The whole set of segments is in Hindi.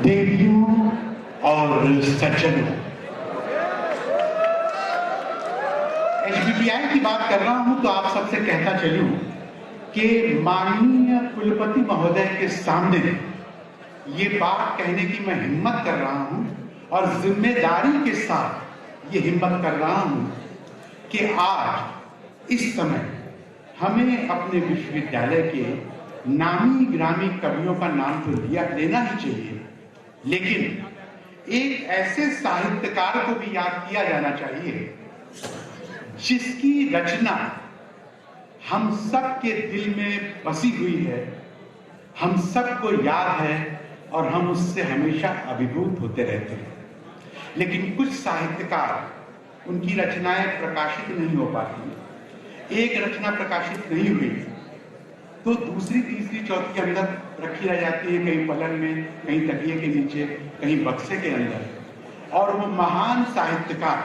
देवियों और सज्जनों, एचबीटीआई की बात कर रहा हूं तो आप सबसे कहता चलूं कि माननीय कुलपति महोदय के सामने ये बात कहने की मैं हिम्मत कर रहा हूं और जिम्मेदारी के साथ ये हिम्मत कर रहा हूं कि आज इस समय हमें अपने विश्वविद्यालय के नामी ग्रामी कवियों का नाम तो लेना ही चाहिए, लेकिन एक ऐसे साहित्यकार को भी याद किया जाना चाहिए जिसकी रचना हम सब के दिल में बसी हुई है, हम सबको याद है और हम उससे हमेशा अभिभूत होते रहते हैं। लेकिन कुछ साहित्यकार उनकी रचनाएं प्रकाशित नहीं हो पाती। एक रचना प्रकाशित नहीं हुई तो दूसरी तीसरी चौथी अंदर रखी रह जाती है, कहीं पलंग में, कहीं तकिए के नीचे, कहीं बक्से के अंदर, और वो महान साहित्यकार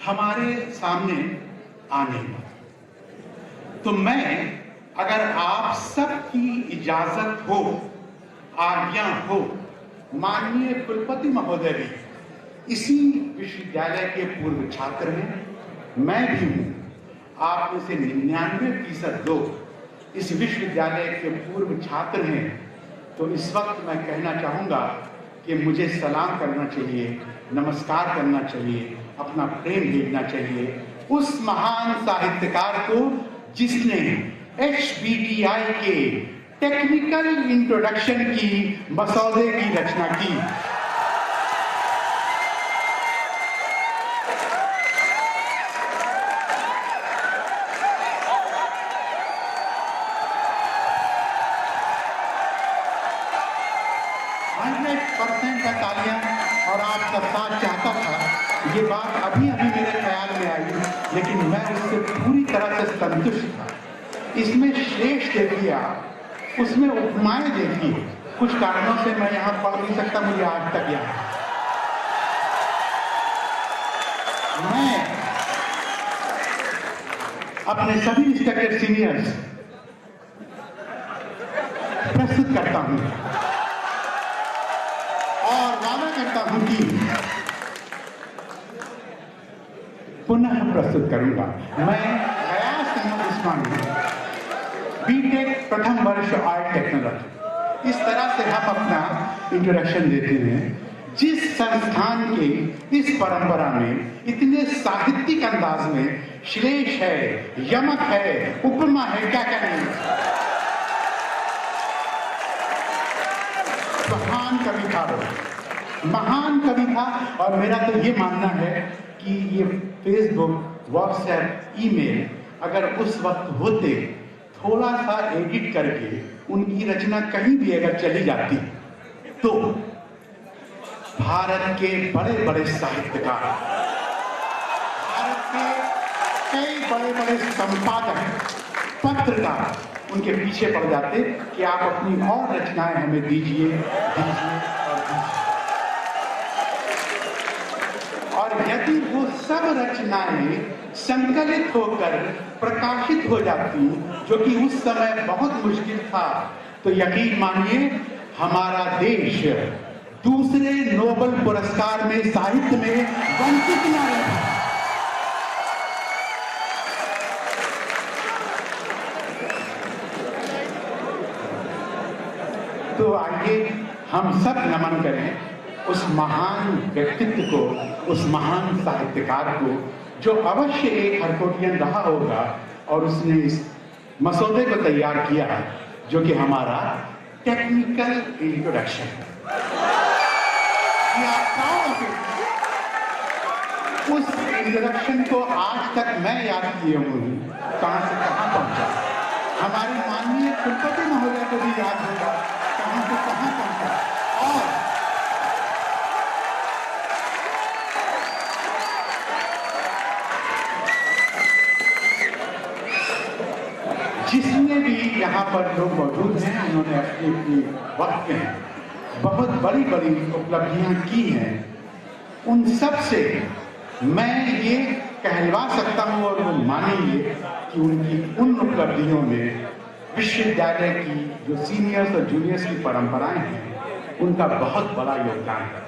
हमारे सामने आ नहीं पाते। तो मैं, अगर आप सबकी इजाजत हो, आज्ञा हो, माननीय कुलपति महोदय भी इसी विश्वविद्यालय के पूर्व छात्र हैं, मैं भी हूं, आप में से 99% लोग इस विश्वविद्यालय के पूर्व छात्र हैं, तो इस वक्त मैं कहना चाहूंगा कि मुझे सलाम करना चाहिए, नमस्कार करना चाहिए, अपना प्रेम भेजना चाहिए उस महान साहित्यकार को जिसने एचबीटीआई के टेक्निकल इंट्रोडक्शन की मसौदे की रचना की। तालियां, और आपका साथ चाहता था। ये बात अभी अभी मेरे ख्याल में आई, लेकिन मैं उससे पूरी तरह से संतुष्ट था। इसमें श्रेष्ठ देखिए, आप उसमें उपमाएं देखिए। कुछ कारणों से मैं यहाँ पढ़ नहीं सकता, मुझे आज तक याद है। मैं अपने सभी रिस्पेक्टेड सीनियर्स प्रस्तुत करता हूँ और वादा करता हूं कि पुनः प्रस्तुत करूंगा। मैं गयास अहमद उस्मानी, बीटेक प्रथम वर्ष आर्ट टेक्नोलॉजी। इस तरह से हम अपना इंट्रोडक्शन देते हैं। जिस संस्थान के इस परंपरा में इतने साहित्यिक अंदाज में श्लेष है, यमक है, उपमा है, क्या कहें, महान कवि था वो, महान कवि था। और मेरा तो ये मानना है कि ये फेसबुक, व्हाट्सएप, ईमेल अगर उस वक्त होते, थोड़ा सा एडिट करके उनकी रचना कहीं भी अगर चली जाती, तो भारत के बड़े बड़े साहित्यकार, भारत के कई बड़े बड़े संपादक, पत्रकार उनके पीछे पड़ जाते कि आप अपनी और रचनाएं हमें दीजिए, दीजिए और दीजिए। और यदि वो सब रचनाएं संकलित होकर प्रकाशित हो जाती, जो कि उस समय बहुत मुश्किल था, तो यकीन मानिए हमारा देश दूसरे नोबेल पुरस्कार में साहित्य में वंचित न रहता। तो आइए हम सब नमन करें उस महान व्यक्तित्व को, उस महान साहित्यकार को, जो अवश्य एक हरकोटियन रहा होगा और उसने इस मसौदे को तैयार किया, जो कि हमारा टेक्निकल इंट्रोडक्शन है। उस इंट्रोडक्शन को आज तक मैं याद किए हूँ, कहां से कहां पहुंचा। हमारे माननीय कुलपति महोदय को भी याद होगा कहां से कहां पहुंचा। और जिसने भी यहाँ पर लोग मौजूद हैं, उन्होंने अपने अपने वक्त में बहुत बड़ी बड़ी उपलब्धियां की हैं। उन सब से मैं ये कहलवा सकता हूँ और वो मानेंगे कि उनकी उन उपलब्धियों में विश्वविद्यालय की जो सीनियर्स और जूनियर्स की परंपराएं हैं, उनका बहुत बड़ा योगदान है।